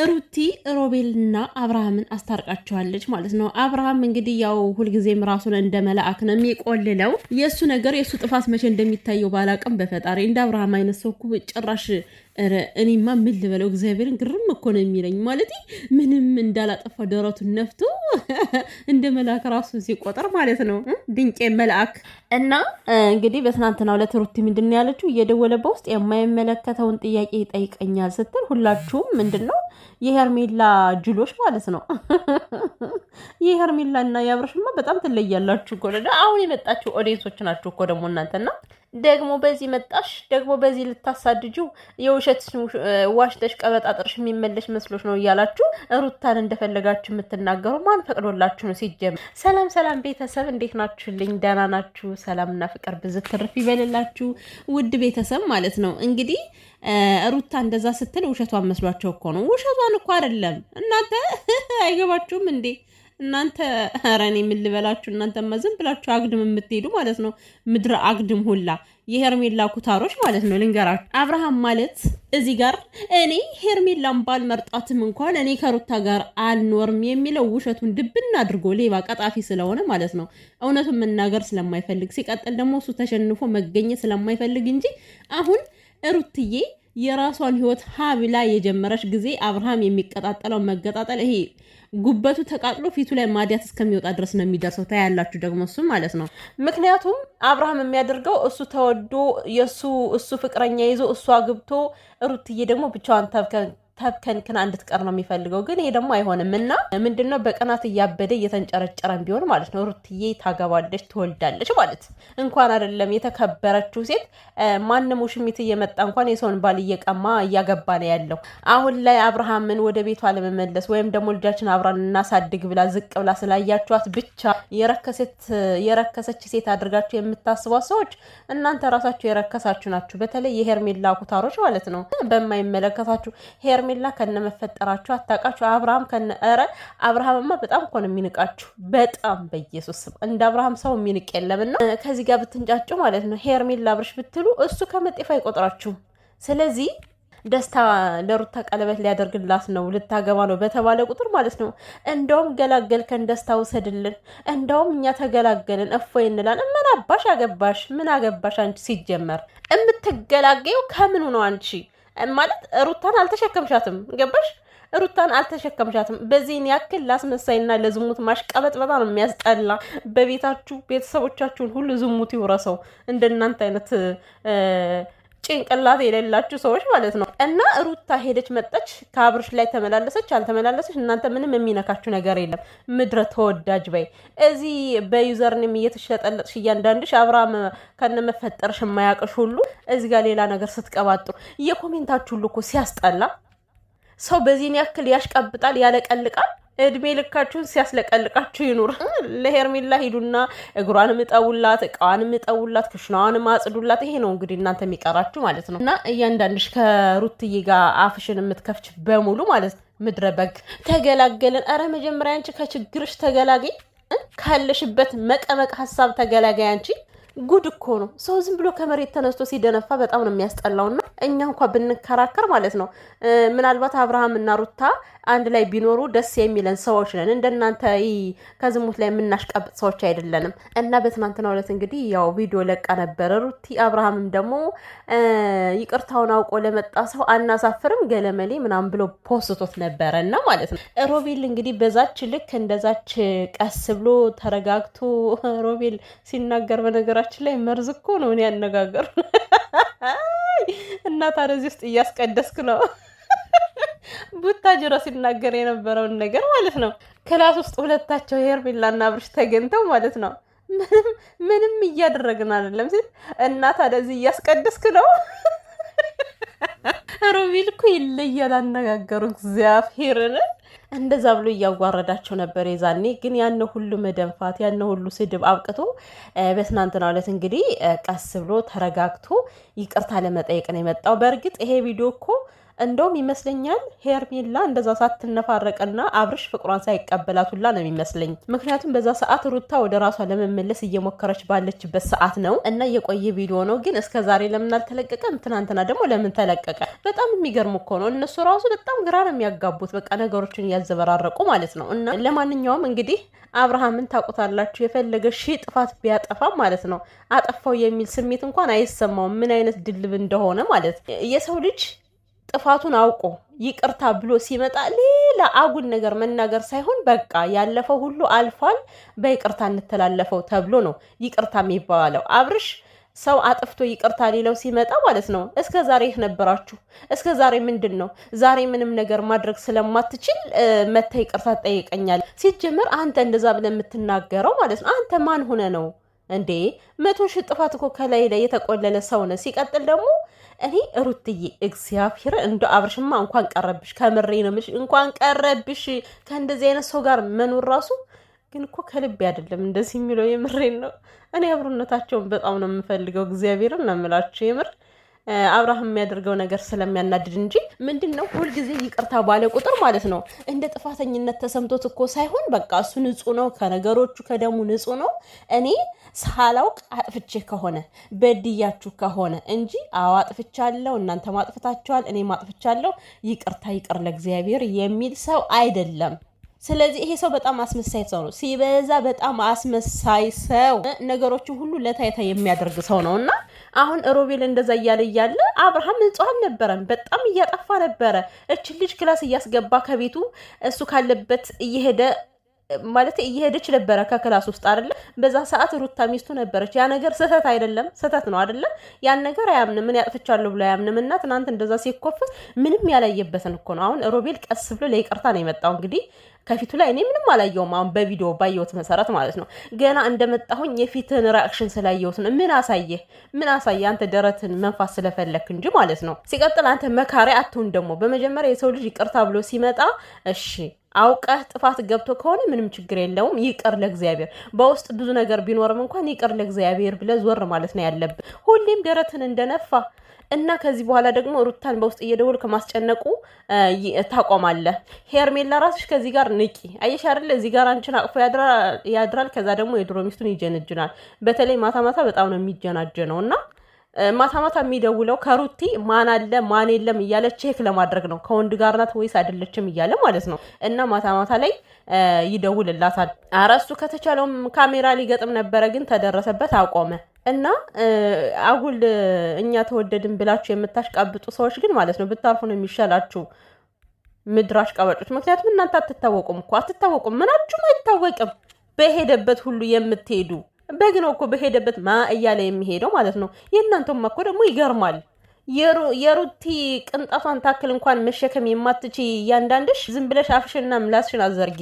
ሩቲ ሮቤልና አብርሃምን አስታርቃቸዋለች ማለት ነው። አብርሃም እንግዲህ ያው ሁልጊዜም ራሱን እንደ መልአክ ነው የሚቆልለው። የእሱ ነገር የእሱ ጥፋት መቼ እንደሚታየው ባላቅም በፈጣሪ እንደ አብርሃም አይነት ሰው እኮ ጭራሽ እኔማ ምን ልበለው፣ እግዚአብሔርን ግርም እኮ ነው የሚለኝ ማለት ምንም እንዳላጠፋ ደረቱን ነፍቶ እንደ መልአክ ራሱን ሲቆጠር ማለት ነው። ድንቄ መልአክ እና እንግዲህ በትናንትናው ዕለት ሩቲ ምንድን ነው ያለችው? እየደወለ በውስጥ የማይመለከተውን ጥያቄ ይጠይቀኛል ስትል ሁላችሁም ምንድን ነው የሄርሜላ ጅሎች ማለት ነው። የሄርሜላ እና የአብርሽማ በጣም ትለያላችሁ እኮ። አሁን የመጣችሁ ኦዲየንሶች ናችሁ እኮ ደግሞ እናንተና ደግሞ በዚህ መጣሽ ደግሞ በዚህ ልታሳድጂው የውሸት ዋሽተሽ ቀበጣጥርሽ የሚመለሽ መስሎች ነው እያላችሁ ሩታን እንደፈለጋችሁ የምትናገሩ ማን ፈቅዶላችሁ ነው? ሲጀምር ሰላም ሰላም ቤተሰብ እንዴት ናችሁልኝ? ደህና ናችሁ? ሰላምና ፍቅር ብዝት ትርፍ ይበልላችሁ ውድ ቤተሰብ ማለት ነው። እንግዲህ ሩታ እንደዛ ስትል ውሸቷን መስሏቸው እኮ ነው። ውሸቷን እኮ አይደለም። እናንተ አይገባችሁም እንዴ? እናንተ ኧረ እኔ ምን ልበላችሁ? እናንተማ ዝም ብላችሁ አግድም የምትሄዱ ማለት ነው። ምድረ አግድም ሁላ የሄርሜላ ኩታሮች ማለት ነው። ልንገራችሁ፣ አብርሃም ማለት እዚህ ጋር እኔ ሄርሜላን ባልመርጣትም እንኳን እኔ ከሩታ ጋር አልኖርም የሚለው ውሸቱን ድብና አድርጎ ሌባ ቀጣፊ ስለሆነ ማለት ነው። እውነቱን መናገር ስለማይፈልግ ሲቀጥል ደግሞ እሱ ተሸንፎ መገኘት ስለማይፈልግ እንጂ አሁን ሩትዬ የራሷን ህይወት ሀብላ የጀመረች ጊዜ አብርሃም የሚቀጣጠለው መገጣጠል ይሄ ጉበቱ ተቃጥሎ ፊቱ ላይ ማዲያት እስከሚወጣ ድረስ ነው የሚደርሰው። ታያላችሁ ደግሞ እሱ ማለት ነው። ምክንያቱም አብርሃም የሚያደርገው እሱ ተወዶ እሱ ፍቅረኛ ይዞ እሱ አግብቶ ሩትዬ ደግሞ ብቻዋን ተብከንክና እንድትቀር ነው የሚፈልገው። ግን ይሄ ደግሞ አይሆንም እና ምንድነው በቀናት እያበደ እየተንጨረጨረን ቢሆን ማለት ነው ሩትዬ ታገባለች ትወልዳለች ማለት እንኳን አይደለም የተከበረችው ሴት ማንም ውሽሚት እየመጣ እንኳን የሰውን ባል እየቀማ እያገባ ነው ያለው። አሁን ላይ አብርሃምን ወደ ቤቷ ለመመለስ ወይም ደግሞ ልጃችን አብራን እናሳድግ ብላ ዝቅ ብላ ስላያችኋት ብቻ የረከሰች ሴት አድርጋችሁ የምታስቧት ሰዎች እናንተ ራሳችሁ የረከሳችሁ ናችሁ። በተለይ የሄርሜላ ኩታሮች ማለት ነው። በማይመለከታችሁ ሄርሜላ ከነመፈጠራችሁ አታውቃችሁ። አብርሃምማ በጣም እኮ ነው የሚንቃችሁ። በጣም በኢየሱስ ስም እንደ አብርሃም ሰው የሚንቅ የለምና ከዚህ ጋር ብትንጫጩ ማለት ነው ሄርሜላ አብርሽ ብትሉ እሱ ከመጤፍ አይቆጥራችሁም። ስለዚህ ደስታ ለሩታ ቀለበት ሊያደርግላት ነው ልታገባ ነው በተባለ ቁጥር ማለት ነው እንደውም ገላገልከን ደስታ ውሰድልን፣ እንደውም እኛ ተገላገልን እፎይ እንላለን። ምን አባሽ አገባሽ? ምን አገባሽ አንቺ? ሲጀመር የምትገላገየው ከምኑ ነው አንቺ? ማለት ሩታን አልተሸከምሻትም። ገባሽ? ሩታን አልተሸከምሻትም። በዚህን ያክል ላስመሳይና ለዝሙት ማሽቀበጥ በጣም ነው የሚያስጠላ። በቤታችሁ ቤተሰቦቻችሁን ሁሉ ዝሙት ይውረሰው እንደናንተ አይነት ጭንቅላት የሌላችሁ ሰዎች ማለት ነው። እና ሩታ ሄደች መጣች፣ ከአብርሽ ላይ ተመላለሰች አልተመላለሰች እናንተ ምንም የሚነካችሁ ነገር የለም። ምድረ ተወዳጅ በይ እዚህ በዩዘርኔም እየተሸጠለጥሽ እያንዳንድሽ አብርሃም ከነመፈጠርሽ የማያውቅሽ ሁሉ እዚህ ጋር ሌላ ነገር ስትቀባጥሩ የኮሜንታችሁ ሁሉ እኮ ሲያስጠላ። ሰው በዚህን ያክል ያሽቀብጣል፣ ያለቀልቃል። እድሜ ልካችሁን ሲያስለቀልቃችሁ ይኑር። ለሄርሜላ ሂዱና እግሯንም እጠውላት፣ እቃዋንም እጠውላት፣ ክሽናዋንም አጽዱላት። ይሄ ነው እንግዲህ እናንተ የሚቀራችሁ ማለት ነው። እና እያንዳንድሽ ከሩትዬ ጋር አፍሽን የምትከፍች በሙሉ ማለት ነው ምድረ በግ ተገላገልን። አረ መጀመሪያ አንቺ ከችግርሽ ተገላገኝ፣ ካለሽበት መቀመቅ ሀሳብ ተገላገይ አንቺ። ጉድ እኮ ነው ሰው ዝም ብሎ ከመሬት ተነስቶ ሲደነፋ በጣም ነው የሚያስጠላውና እኛ እንኳን ብንከራከር ማለት ነው ምናልባት አብርሃም እና ሩታ አንድ ላይ ቢኖሩ ደስ የሚለን ሰዎች ነን። እንደናንተ ከዝሙት ላይ የምናሽቀብጥ ሰዎች አይደለንም። እና በትናንትናው ዕለት እንግዲህ ያው ቪዲዮ ለቃ ነበር ሩቲ። አብርሃምም ደግሞ ይቅርታውን አውቆ ለመጣ ሰው አናሳፍርም ገለመሌ ምናምን ብሎ ፖስቶት ነበረ እና ማለት ነው ሮቤል እንግዲህ በዛች ልክ እንደዛች ቀስ ብሎ ተረጋግቶ ሮቤል ሲናገር በነገራችን ላይ መርዝ እኮ ነው እኔ ያነጋገር እና ታዲያ ውስጥ እያስቀደስክ ነው ቡታጅራ ሲናገር የነበረውን ነገር ማለት ነው። ክላስ ውስጥ ሁለታቸው ሄርሜላና አብርሽ ተገኝተው ማለት ነው ምንም እያደረግን አይደለም ሲል እና ታዲያ እያስቀደስክ ነው። ሮቤል እኮ ይለያል አነጋገሩ። እግዚአብሔርን እንደዛ ብሎ እያጓረዳቸው ነበር የዛኔ። ግን ያን ሁሉ መደንፋት ያን ሁሉ ስድብ አብቅቶ በትናንትናው ዕለት እንግዲህ ቀስ ብሎ ተረጋግቶ ይቅርታ ለመጠየቅ ነው የመጣው። በእርግጥ ይሄ ቪዲዮ እኮ እንደውም ይመስለኛል ሄርሜላ እንደዛ ሳትነፋረቅና አብርሽ ፍቅሯን ሳይቀበላት ሁላ ነው የሚመስለኝ። ምክንያቱም በዛ ሰዓት ሩታ ወደ ራሷ ለመመለስ እየሞከረች ባለችበት ሰዓት ነው እና የቆየ ቪዲዮ ነው። ግን እስከ ዛሬ ለምን አልተለቀቀም? ትናንትና ደግሞ ለምን ተለቀቀ? በጣም የሚገርም እኮ ነው። እነሱ ራሱ በጣም ግራ ነው የሚያጋቡት። በቃ ነገሮችን እያዘበራረቁ ማለት ነው። እና ለማንኛውም እንግዲህ አብርሃምን ታውቁታላችሁ። የፈለገ ሺህ ጥፋት ቢያጠፋ ማለት ነው አጠፋው የሚል ስሜት እንኳን አይሰማውም። ምን አይነት ድልብ እንደሆነ ማለት ነው። የሰው ልጅ ጥፋቱን አውቆ ይቅርታ ብሎ ሲመጣ ሌላ አጉል ነገር መናገር ሳይሆን በቃ ያለፈው ሁሉ አልፏል፣ በይቅርታ እንተላለፈው ተብሎ ነው ይቅርታ የሚባለው። አብርሽ ሰው አጥፍቶ ይቅርታ ሌለው ሲመጣ ማለት ነው እስከ ዛሬ የት ነበራችሁ? እስከ ዛሬ ምንድን ነው? ዛሬ ምንም ነገር ማድረግ ስለማትችል መታ ይቅርታ ትጠይቀኛል። ሲጀምር አንተ እንደዛ ብለህ የምትናገረው ማለት ነው አንተ ማን ሆነ ነው እንዴ? 100 ሺህ ጥፋት እኮ ከላይ ላይ የተቆለለ ሰው ነው። ሲቀጥል ደግሞ እኔ ሩትዬ እግዚአብሔር እንደ አብርሽማ እንኳን ቀረብሽ፣ ከምሬ ነው የምልሽ፣ እንኳን ቀረብሽ። ከእንደዚህ አይነት ሰው ጋር መኖር ራሱ ግን እኮ ከልቤ አይደለም እንደዚህ የሚለው፣ የምሬን ነው። እኔ አብሮነታቸውን በጣም ነው የምፈልገው። እግዚአብሔርን ነው የምላችሁ የምር አብርሃም የሚያደርገው ነገር ስለሚያናድድ እንጂ ምንድን ነው ሁልጊዜ ይቅርታ ባለ ቁጥር ማለት ነው እንደ ጥፋተኝነት ተሰምቶት እኮ ሳይሆን በቃ እሱ ንጹህ ነው፣ ከነገሮቹ ከደሙ ንጹህ ነው። እኔ ሳላውቅ አጥፍቼ ከሆነ በድያችሁ ከሆነ እንጂ አዎ አጥፍቻለሁ፣ እናንተ ማጥፍታችኋል፣ እኔ ማጥፍቻለሁ፣ ይቅርታ ይቅር ለእግዚአብሔር የሚል ሰው አይደለም። ስለዚህ ይሄ ሰው በጣም አስመሳይ ሰው ነው፣ ሲበዛ በጣም አስመሳይ ሰው፣ ነገሮችን ሁሉ ለታይታ የሚያደርግ ሰው ነው። እና አሁን ሮቤል እንደዛ እያለ አብርሃም ንጹህ አልነበረም፣ በጣም እያጠፋ ነበረ። እችን ልጅ ክላስ እያስገባ ከቤቱ እሱ ካለበት እየሄደች ነበረ ከክላስ ውስጥ አይደለ? በዛ ሰዓት ሩታ ሚስቱ ነበረች። ያ ነገር ስህተት አይደለም? ስህተት ነው አይደለ? ያን ነገር አያምንም። ምን ያጥፍቻለሁ ብሎ አያምንም። እና ትናንት እንደዛ ሲኮፈስ ምንም ያላየበትን እኮ ነው። አሁን ሮቤል ቀስ ብሎ ለይቅርታ ነው የመጣው። እንግዲህ ከፊቱ ላይ እኔ ምንም አላየውም። አሁን በቪዲዮ ባየሁት መሰረት ማለት ነው። ገና እንደመጣሁኝ የፊትን ሪአክሽን ስላየሁት ነው። ምን አሳየ? አንተ ደረትን መንፋስ ስለፈለክ እንጂ ማለት ነው። ሲቀጥል አንተ መካሪ አትሁን። ደግሞ በመጀመሪያ የሰው ልጅ ይቅርታ ብሎ ሲመጣ እሺ አውቀህ ጥፋት ገብቶ ከሆነ ምንም ችግር የለውም፣ ይቅር ለእግዚአብሔር። በውስጥ ብዙ ነገር ቢኖርም እንኳን ይቅር ለእግዚአብሔር ብለህ ዞር ማለት ነው ያለብህ። ሁሌም ደረትን እንደነፋ እና ከዚህ በኋላ ደግሞ ሩታን በውስጥ እየደወል ከማስጨነቁ ታቆማለህ። ሄርሜላ ራስሽ ከዚህ ጋር ንቂ። አየሽ አይደለ? እዚህ ጋር አንቺን አቅፎ ያድራል። ከዛ ደግሞ የድሮ ሚስቱን ይጀነጅናል። በተለይ ማታ ማታ በጣም ነው የሚጀናጀነው እና ማታ ማታ የሚደውለው ከሩቲ ማን አለ ማን የለም እያለ ቼክ ለማድረግ ነው። ከወንድ ጋር ናት ወይስ አይደለችም እያለ ማለት ነው። እና ማታ ማታ ላይ ይደውልላታል። ኧረ እሱ ከተቻለውም ካሜራ ሊገጥም ነበረ፣ ግን ተደረሰበት አቆመ። እና አጉል እኛ ተወደድን ብላችሁ የምታሽቃብጡ ሰዎች ግን ማለት ነው ብታርፉ ነው የሚሻላችሁ፣ ምድር አሽቃባጮች። ምክንያቱም እናንተ አትታወቁም እኮ አትታወቁም፣ ምናችሁም አይታወቅም። በሄደበት ሁሉ የምትሄዱ በግ ነው እኮ በሄደበት ማ እያለ የሚሄደው ማለት ነው። የእናንተማ እኮ ደግሞ ይገርማል። የሩቲ ቅንጣቷን ታክል እንኳን መሸከም የማትች እያንዳንድሽ ዝም ብለሽ አፍሽና ምላስሽን አዘርጊ።